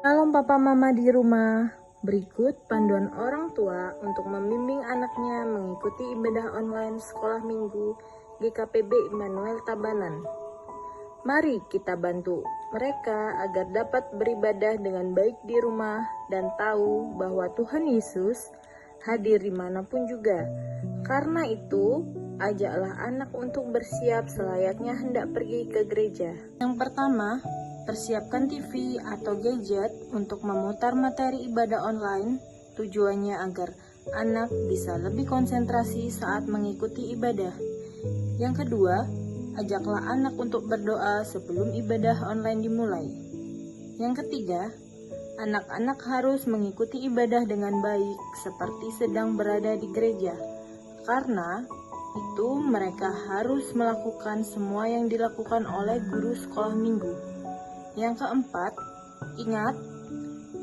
Salam papa mama di rumah. Berikut panduan orang tua untuk membimbing anaknya mengikuti ibadah online sekolah minggu GKPB Immanuel Tabanan. Mari kita bantu mereka agar dapat beribadah dengan baik di rumah dan tahu bahwa Tuhan Yesus hadir dimanapun juga. Karena itu, ajaklah anak untuk bersiap selayaknya hendak pergi ke gereja. Yang pertama, persiapkan TV atau gadget untuk memutar materi ibadah online. Tujuannya agar anak bisa lebih konsentrasi saat mengikuti ibadah. Yang kedua, ajaklah anak untuk berdoa sebelum ibadah online dimulai. Yang ketiga, anak-anak harus mengikuti ibadah dengan baik seperti sedang berada di gereja. Karena itu mereka harus melakukan semua yang dilakukan oleh guru sekolah minggu. Yang keempat, ingat,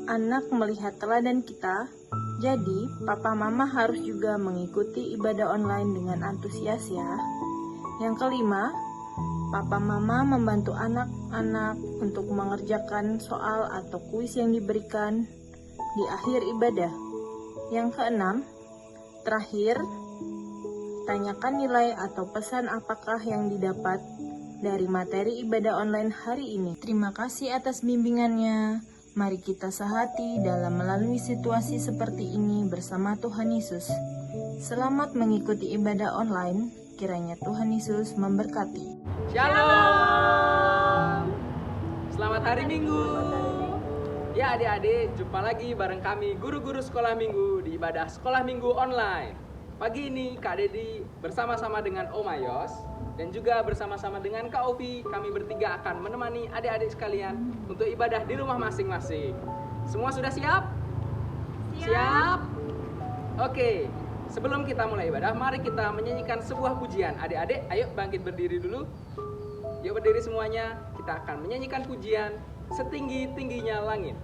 anak melihat teladan kita, jadi papa mama harus juga mengikuti ibadah online dengan antusias ya. Yang kelima, papa mama membantu anak-anak untuk mengerjakan soal atau kuis yang diberikan di akhir ibadah. Yang keenam, terakhir, tanyakan nilai atau pesan apakah yang didapat dari materi ibadah online hari ini. Terima kasih atas bimbingannya. Mari kita sehati dalam melalui situasi seperti ini bersama Tuhan Yesus. Selamat mengikuti ibadah online. Kiranya Tuhan Yesus memberkati. Shalom. Selamat hari Minggu. Ya adik-adik, jumpa lagi bareng kami guru-guru sekolah minggu di ibadah sekolah minggu online. Pagi ini Kak Dedi bersama-sama dengan Om Ayos dan juga bersama-sama dengan Kak Ovi, kami bertiga akan menemani adik-adik sekalian untuk ibadah di rumah masing-masing. Semua sudah siap? Siap? Oke, sebelum kita mulai ibadah, mari kita menyanyikan sebuah pujian. Adik-adik, ayo bangkit berdiri dulu. Yuk berdiri semuanya, kita akan menyanyikan pujian Setinggi-tingginya Langit.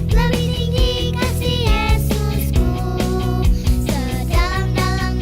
Lebih tinggi kasih Yesusku, sedalam-dalam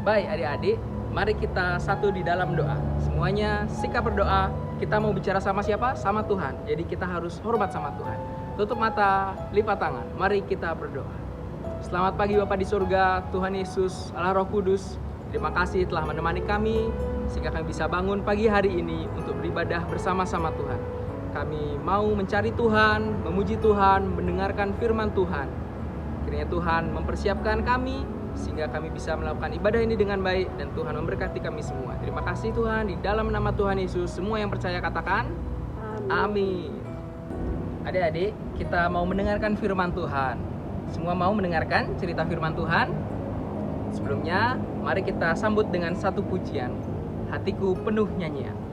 Baik adik-adik, mari kita satu di dalam doa. Semuanya sikap berdoa. Kita mau bicara sama siapa? Sama Tuhan. Jadi kita harus hormat sama Tuhan. Tutup mata, lipat tangan. Mari kita berdoa. Selamat pagi Bapa di surga, Tuhan Yesus, Allah Roh Kudus. Terima kasih telah menemani kami sehingga kami bisa bangun pagi hari ini untuk beribadah bersama-sama Tuhan. Kami mau mencari Tuhan, memuji Tuhan, mendengarkan firman Tuhan. Kiranya Tuhan mempersiapkan kami sehingga kami bisa melakukan ibadah ini dengan baik dan Tuhan memberkati kami semua. Terima kasih Tuhan, di dalam nama Tuhan Yesus. Semua yang percaya katakan amin. Adik-adik, kita mau mendengarkan firman Tuhan. Semua mau mendengarkan cerita firman Tuhan? Sebelumnya, mari kita sambut dengan satu pujian. Hatiku penuh nyanyian.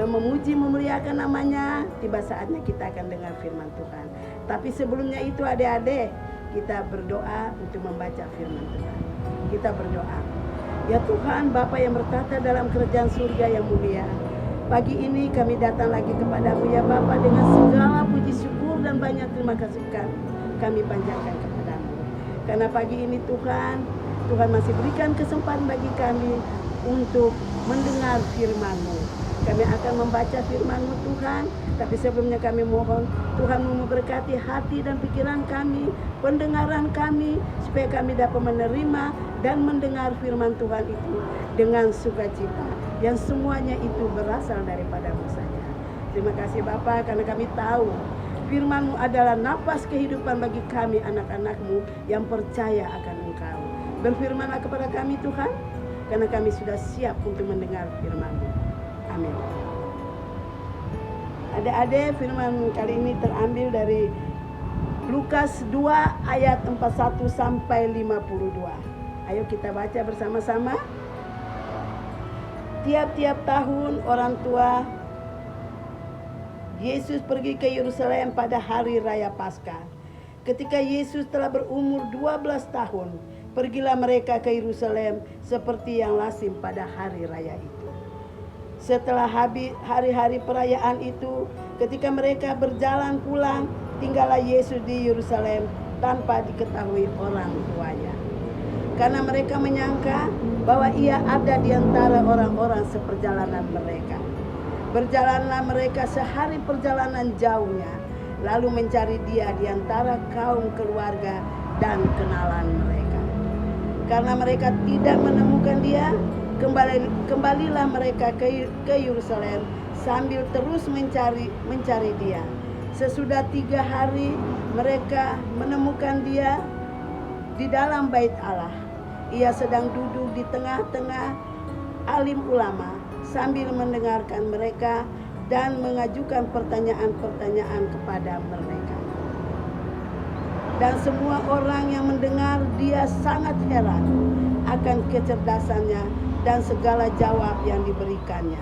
Memuji, memuliakan namanya, tiba saatnya kita akan dengar firman Tuhan. Tapi sebelumnya itu adik-adik, kita berdoa untuk membaca firman Tuhan. Kita berdoa. Ya Tuhan, Bapa yang bertata dalam kerajaan surga yang mulia, pagi ini kami datang lagi kepadamu ya Bapa dengan segala puji syukur dan banyak terima kasih kami panjatkan kepadamu. Karena pagi ini Tuhan masih berikan kesempatan bagi kami untuk mendengar firman-Mu. Kami akan membaca firman-Mu Tuhan, tapi sebelumnya kami mohon Tuhan memberkati hati dan pikiran kami, pendengaran kami, supaya kami dapat menerima dan mendengar firman Tuhan itu dengan sukacita, yang semuanya itu berasal daripada-Mu saja. Terima kasih Bapa, karena kami tahu firman-Mu adalah napas kehidupan bagi kami anak-anak-Mu yang percaya akan Engkau. Berfirmanlah kepada kami Tuhan, karena kami sudah siap untuk mendengar firman-Mu. Amin. Adik-adik, firman kali ini terambil dari Lukas 2 ayat 41 sampai 52. Ayo kita baca bersama-sama. Tiap-tiap tahun orang tua Yesus pergi ke Yerusalem pada hari raya Paskah. Ketika Yesus telah berumur 12 tahun, pergilah mereka ke Yerusalem seperti yang lazim pada hari raya itu. Setelah habis hari-hari perayaan itu, ketika mereka berjalan pulang, tinggallah Yesus di Yerusalem tanpa diketahui orang tuanya. karena mereka menyangka bahwa ia ada di antara orang-orang seperjalanan mereka. Berjalanlah mereka sehari perjalanan jauhnya, lalu mencari dia di antara kaum keluarga dan kenalan mereka. Karena mereka tidak menemukan dia, kembalilah mereka ke Yerusalem sambil terus mencari dia. Sesudah 3 hari mereka menemukan dia di dalam bait Allah. Ia sedang duduk di tengah-tengah alim ulama sambil mendengarkan mereka dan mengajukan pertanyaan-pertanyaan kepada mereka. Dan semua orang yang mendengar dia sangat heran akan kecerdasannya dan segala jawab yang diberikannya.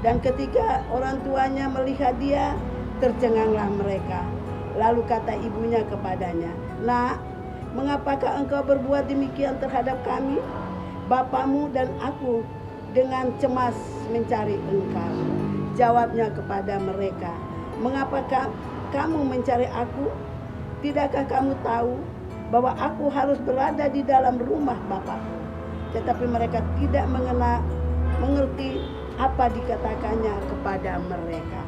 Dan ketika orang tuanya melihat dia, tercenganglah mereka. Lalu kata ibunya kepadanya, "Nak, mengapakah engkau berbuat demikian terhadap kami? Bapamu dan aku dengan cemas mencari engkau." Jawabnya kepada mereka, "Mengapakah kamu mencari aku? Tidakkah kamu tahu bahwa aku harus berada di dalam rumah Bapakku?" Tetapi mereka tidak mengerti apa dikatakannya kepada mereka.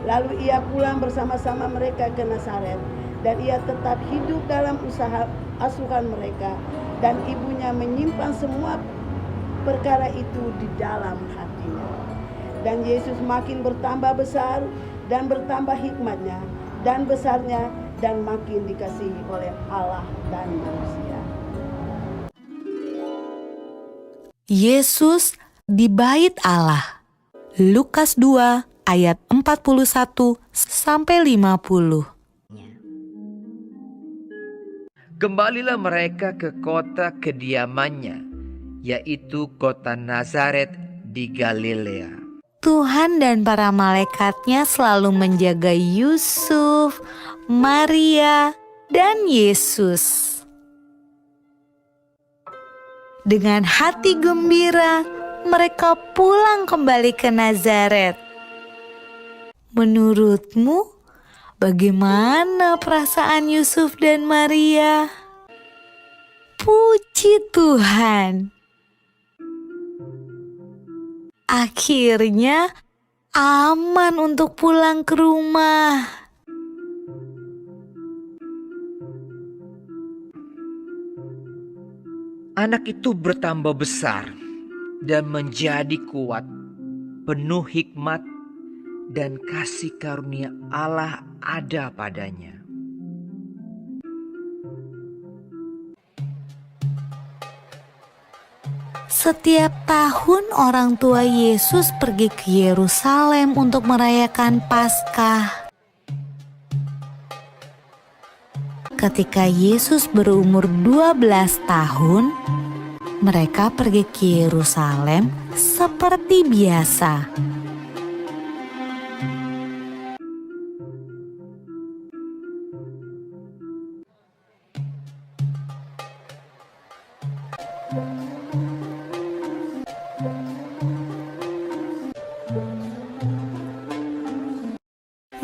Lalu ia pulang bersama-sama mereka ke Nazaret, dan ia tetap hidup dalam usaha asuhan mereka, dan ibunya menyimpan semua perkara itu di dalam hatinya. Dan Yesus makin bertambah besar dan bertambah hikmatnya dan besarnya, dan makin dikasihi oleh Allah dan manusia. Yesus di bait Allah. Lukas 2 ayat 41 sampai 50. Kembalilah mereka ke kota kediamannya, yaitu kota Nazaret di Galilea. Tuhan dan para malaikatnya selalu menjaga Yusuf, Maria, dan Yesus. Dengan hati gembira, mereka pulang kembali ke Nazaret. Menurutmu, bagaimana perasaan Yusuf dan Maria? Puji Tuhan! Akhirnya aman untuk pulang ke rumah. Anak itu bertambah besar dan menjadi kuat, penuh hikmat dan kasih karunia Allah ada padanya. Setiap tahun orang tua Yesus pergi ke Yerusalem untuk merayakan Paskah. Ketika Yesus berumur 12 tahun, mereka pergi ke Yerusalem seperti biasa.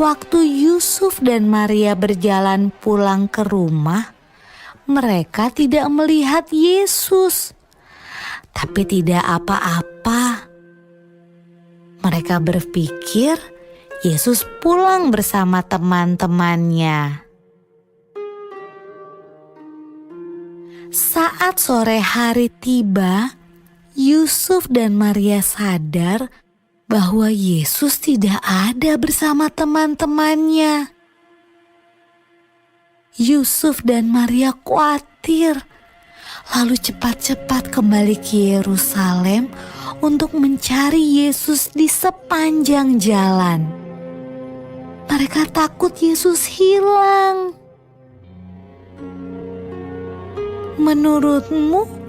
Waktu Yusuf dan Maria berjalan pulang ke rumah, mereka tidak melihat Yesus. Tapi tidak apa-apa. Mereka berpikir Yesus pulang bersama teman-temannya. Saat sore hari tiba, Yusuf dan Maria sadar bahwa Yesus tidak ada bersama teman-temannya. Yusuf dan Maria khawatir, lalu cepat-cepat kembali ke Yerusalem untuk mencari Yesus di sepanjang jalan. Mereka takut Yesus hilang. Menurutmu,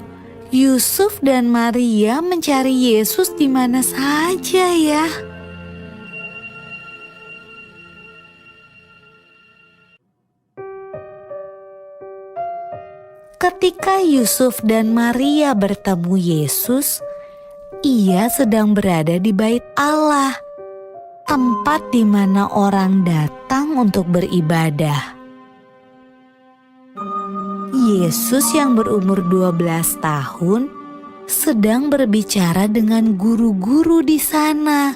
Yusuf dan Maria mencari Yesus di mana saja ya? Ketika Yusuf dan Maria bertemu Yesus, ia sedang berada di bait Allah, tempat di mana orang datang untuk beribadah. Yesus yang berumur 12 tahun sedang berbicara dengan guru-guru di sana.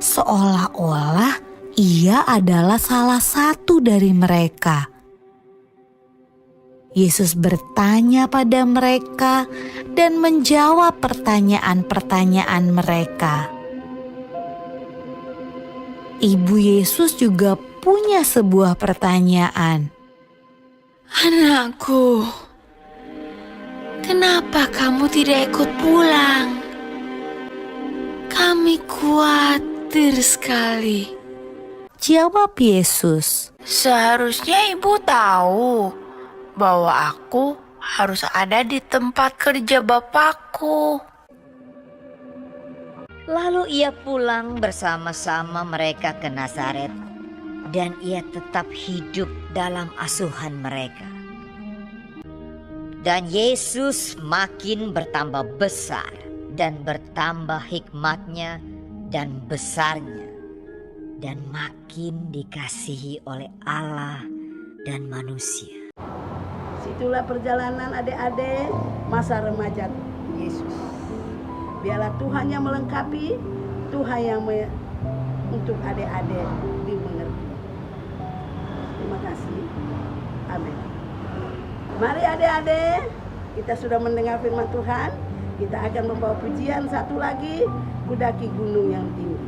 Seolah-olah ia adalah salah satu dari mereka. Yesus bertanya pada mereka dan menjawab pertanyaan-pertanyaan mereka. Ibu Yesus juga punya sebuah pertanyaan. Anakku, kenapa kamu tidak ikut pulang? Kami khawatir sekali. Jawab Yesus. Seharusnya ibu tahu bahwa aku harus ada di tempat kerja Bapakku. Lalu ia pulang bersama-sama mereka ke Nazaret, dan ia tetap hidup dalam asuhan mereka. Dan Yesus makin bertambah besar dan bertambah hikmatnya dan besarnya, dan makin dikasihi oleh Allah dan manusia. Situlah perjalanan adik-adik masa remaja Yesus. Biarlah Tuhan yang melengkapi, Tuhan yang untuk adik-adik dimengerti. Terima kasih. Amin. Mari adik-adik, kita sudah mendengar firman Tuhan. Kita akan membawa pujian satu lagi, Kudaki Gunung yang Tinggi.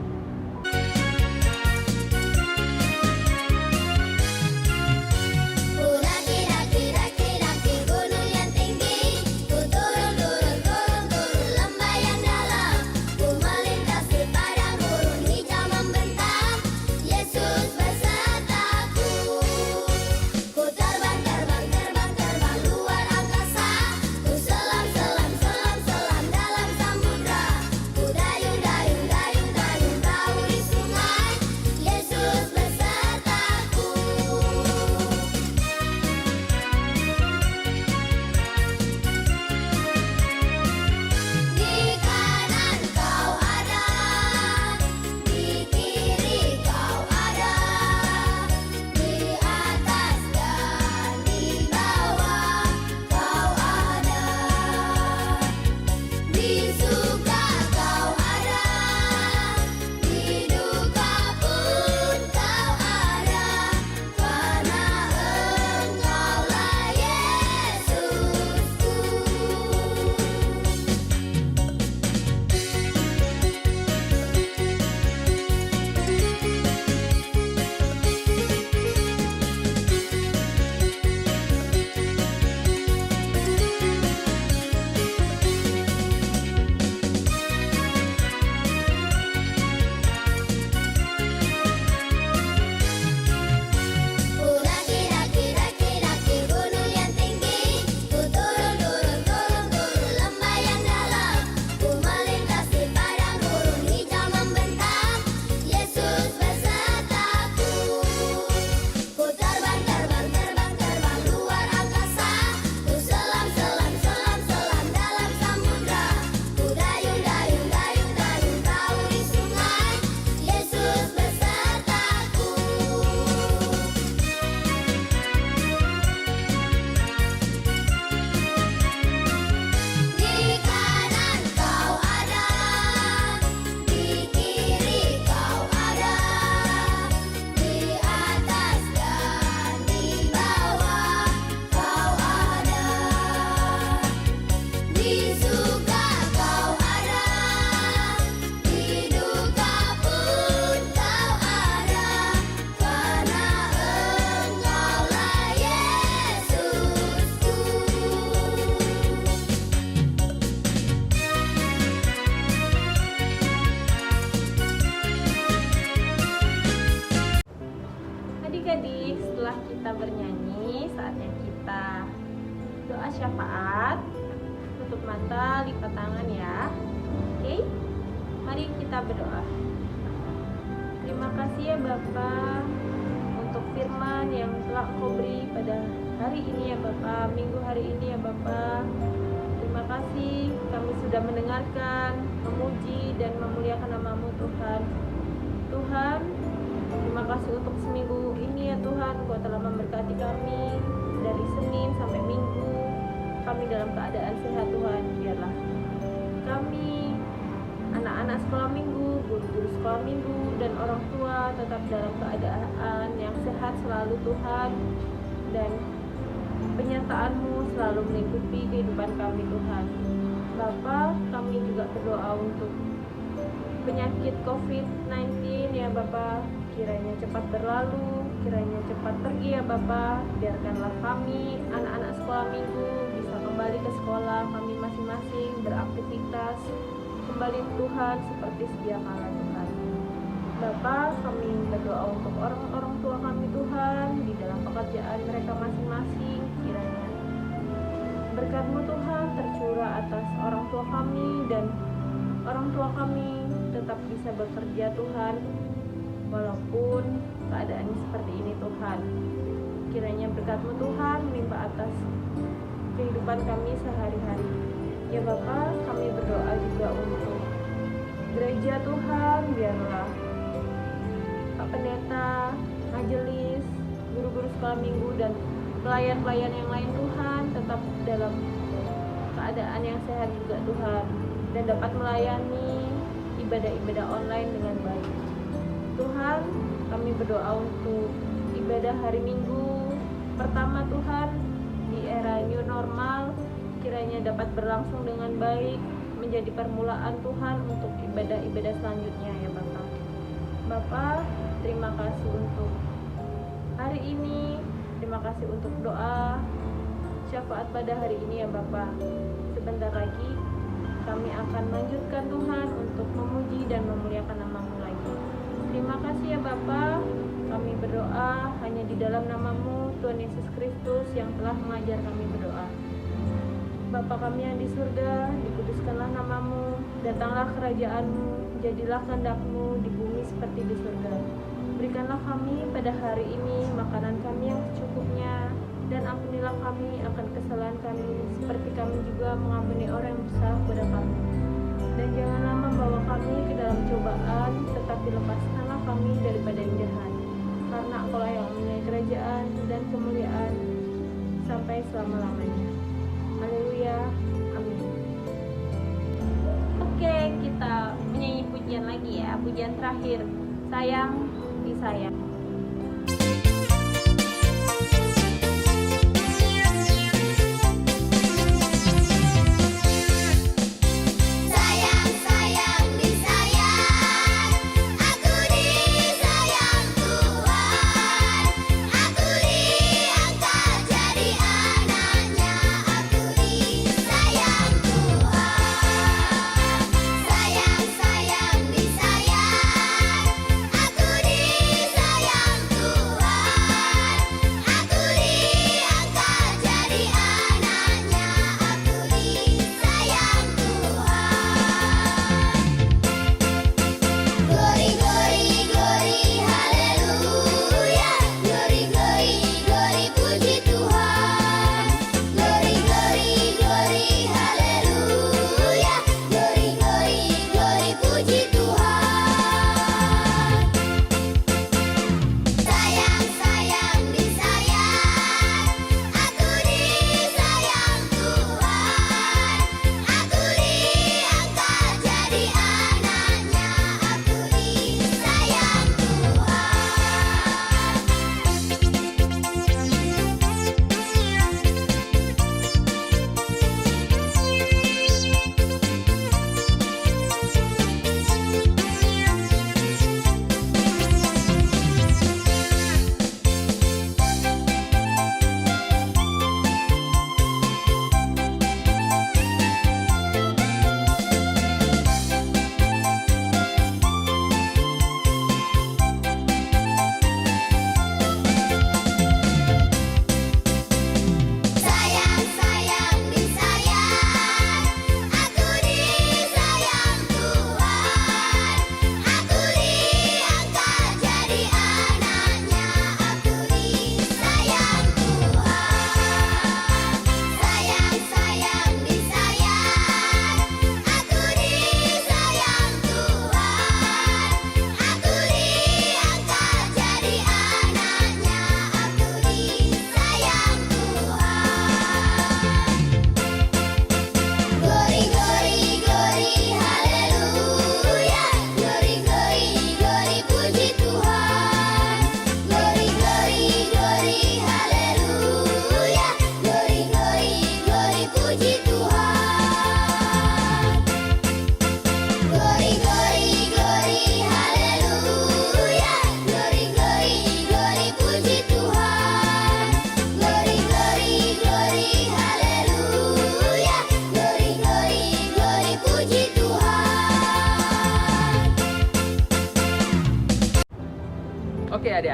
Adik-adik, setelah kita bernyanyi, saatnya kita doa syafaat. Tutup mata, lipat tangan ya. Oke, mari kita berdoa. Terima kasih ya Bapa untuk firman yang telah Kau beri pada hari ini ya Bapa, minggu hari ini ya Bapa. Terima kasih kami sudah mendengarkan, memuji dan memuliakan nama-Mu Tuhan. Tuhan, terima kasih untuk seminggu ini ya Tuhan, Kau telah memberkati kami dari Senin sampai Minggu. keadaan sehat Tuhan. Biarlah kami, anak-anak sekolah minggu, guru-guru sekolah minggu, dan orang tua tetap dalam keadaan yang sehat selalu Tuhan, dan penyertaan-Mu selalu meliputi kehidupan kami Tuhan. Bapa, kami juga berdoa untuk penyakit COVID-19 ya Bapa, kiranya cepat berlalu, kiranya cepat pergi ya Bapa. Biarkanlah kami, anak-anak sekolah minggu, bisa kembali ke sekolah kami masing-masing, beraktivitas kembali Tuhan seperti sedia kala Tuhan. Bapa, kami berdoa untuk orang-orang tua kami Tuhan di dalam pekerjaan mereka masing-masing, kiranya berkat-Mu Tuhan tercurah atas orang tua kami, dan orang tua kami tetap bisa bekerja Tuhan walaupun keadaannya seperti ini Tuhan. Kiranya berkat-Mu Tuhan melimpah atas kehidupan kami sehari-hari. Ya Bapa, kami berdoa juga untuk gereja Tuhan, biarlah Pak Pendeta, majelis, guru-guru sekolah minggu, dan pelayan-pelayan yang lain Tuhan tetap dalam keadaan yang sehat juga Tuhan, dan dapat melayani ibadah-ibadah online dengan baik. Tuhan, kami berdoa untuk ibadah hari Minggu pertama Tuhan di era new normal, kiranya dapat berlangsung dengan baik, menjadi permulaan Tuhan untuk ibadah-ibadah selanjutnya ya Bapak. Bapak, terima kasih untuk hari ini, terima kasih untuk doa syafaat pada hari ini ya Bapak. Sebentar lagi kami akan melanjutkan Tuhan untuk memuji dan memuliakan nama-Mu lagi. Terima kasih ya Bapa. Kami berdoa hanya di dalam nama-Mu, Tuhan Yesus Kristus, yang telah mengajar kami berdoa. Bapa kami yang di surga, dikuduskanlah nama-Mu, datanglah kerajaan-Mu, jadilah kehendak-Mu di bumi seperti di surga. Berikanlah kami pada hari ini makanan kami yang secukupnya, dan ampunilah kami akan kesalahan kami, seperti kami juga mengampuni orang yang bersalah kepada kami. Dan janganlah membawa kami ke dalam cobaan, tetapi lepaskanlah kami daripada yang jahat. Karena Engkau-lah yang mempunyai kerajaan dan kemuliaan sampai selama-lamanya. Haleluya, amin. Oke, kita menyanyi pujian lagi ya, pujian terakhir, Sayang Disayang. Sayang, sayang, disayang. Aku disayang Tuhan. Aku diangkat jadi anaknya. Aku disayang Tuhan. Sayang, sayang, disayang. Aku disayang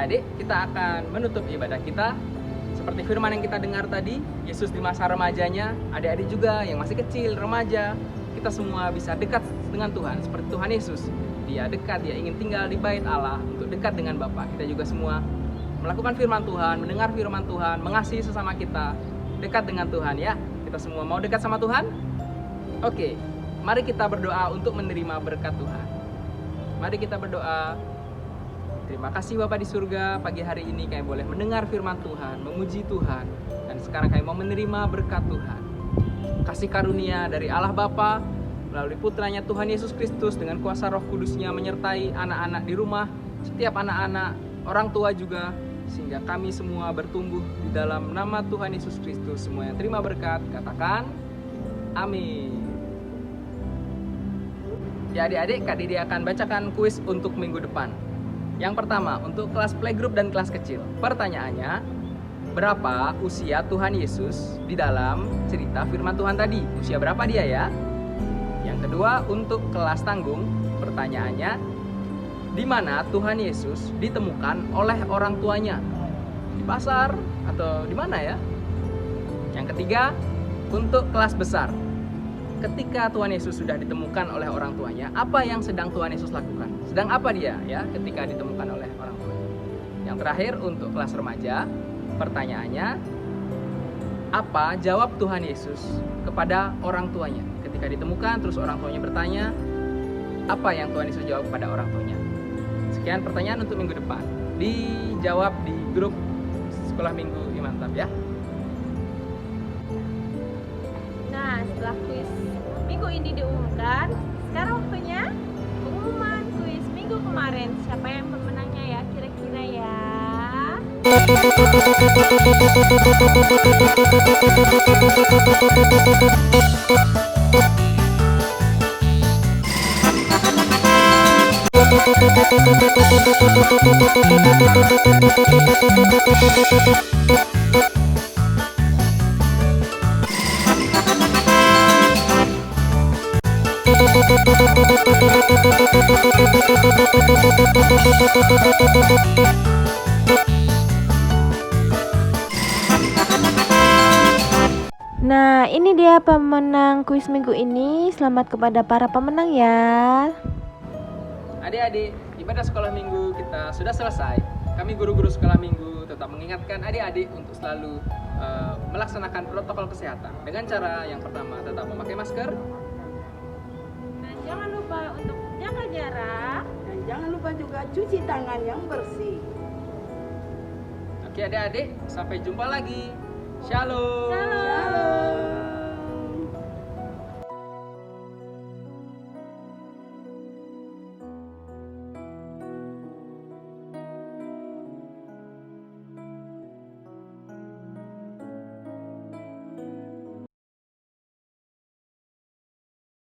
adik-adik, kita akan menutup ibadah kita seperti firman yang kita dengar tadi. Yesus di masa remajanya, adik-adik juga yang masih kecil, remaja, kita semua bisa dekat dengan Tuhan seperti Tuhan Yesus. Dia dekat, dia ingin tinggal di bait Allah untuk dekat dengan Bapa. Kita juga semua melakukan firman Tuhan, mendengar firman Tuhan, mengasihi sesama kita, dekat dengan Tuhan ya. Kita semua mau dekat sama Tuhan? Oke, mari kita berdoa untuk menerima berkat Tuhan. Mari kita berdoa. Terima kasih Bapa di surga, pagi hari ini kami boleh mendengar firman Tuhan, memuji Tuhan, dan sekarang kami mau menerima berkat Tuhan. Kasih karunia dari Allah Bapa melalui putranya Tuhan Yesus Kristus dengan kuasa Roh Kudus-Nya menyertai anak-anak di rumah, setiap anak-anak, orang tua juga, sehingga kami semua bertumbuh di dalam nama Tuhan Yesus Kristus. Semua yang terima berkat, katakan amin. Ya adik-adik, Kak Didi akan bacakan kuis untuk minggu depan. Yang pertama, untuk kelas playgroup dan kelas kecil. Pertanyaannya, berapa usia Tuhan Yesus di dalam cerita firman Tuhan tadi? Usia berapa dia ya? Yang kedua, untuk kelas tanggung. Pertanyaannya, di mana Tuhan Yesus ditemukan oleh orang tuanya? Di pasar atau di mana ya? Yang ketiga, untuk kelas besar. Ketika Tuhan Yesus sudah ditemukan oleh orang tuanya, apa yang sedang Tuhan Yesus lakukan? Sedang apa dia ya ketika ditemukan oleh orang tuanya? Yang terakhir untuk kelas remaja, pertanyaannya, apa jawab Tuhan Yesus kepada orang tuanya? Ketika ditemukan terus orang tuanya bertanya, apa yang Tuhan Yesus jawab kepada orang tuanya? Sekian pertanyaan untuk minggu depan. Dijawab di grup Sekolah Minggu Imantap ya. Nah, setelah kuis minggu ini diumumkan, sekarang waktunya pengumuman kuis minggu kemarin. Siapa yang pemenangnya ya kira-kira ya? Nah, ini dia pemenang kuis minggu ini. Selamat kepada para pemenang ya. Adik-adik, ibadah sekolah minggu kita sudah selesai. Kami guru-guru sekolah minggu tetap mengingatkan adik-adik untuk selalu melaksanakan protokol kesehatan. Dengan cara yang pertama, tetap memakai masker. Dan jangan lupa untuk jaga jarak. Dan jangan lupa juga cuci tangan yang bersih. Oke adik-adik, sampai jumpa lagi. Shalom. Shalom.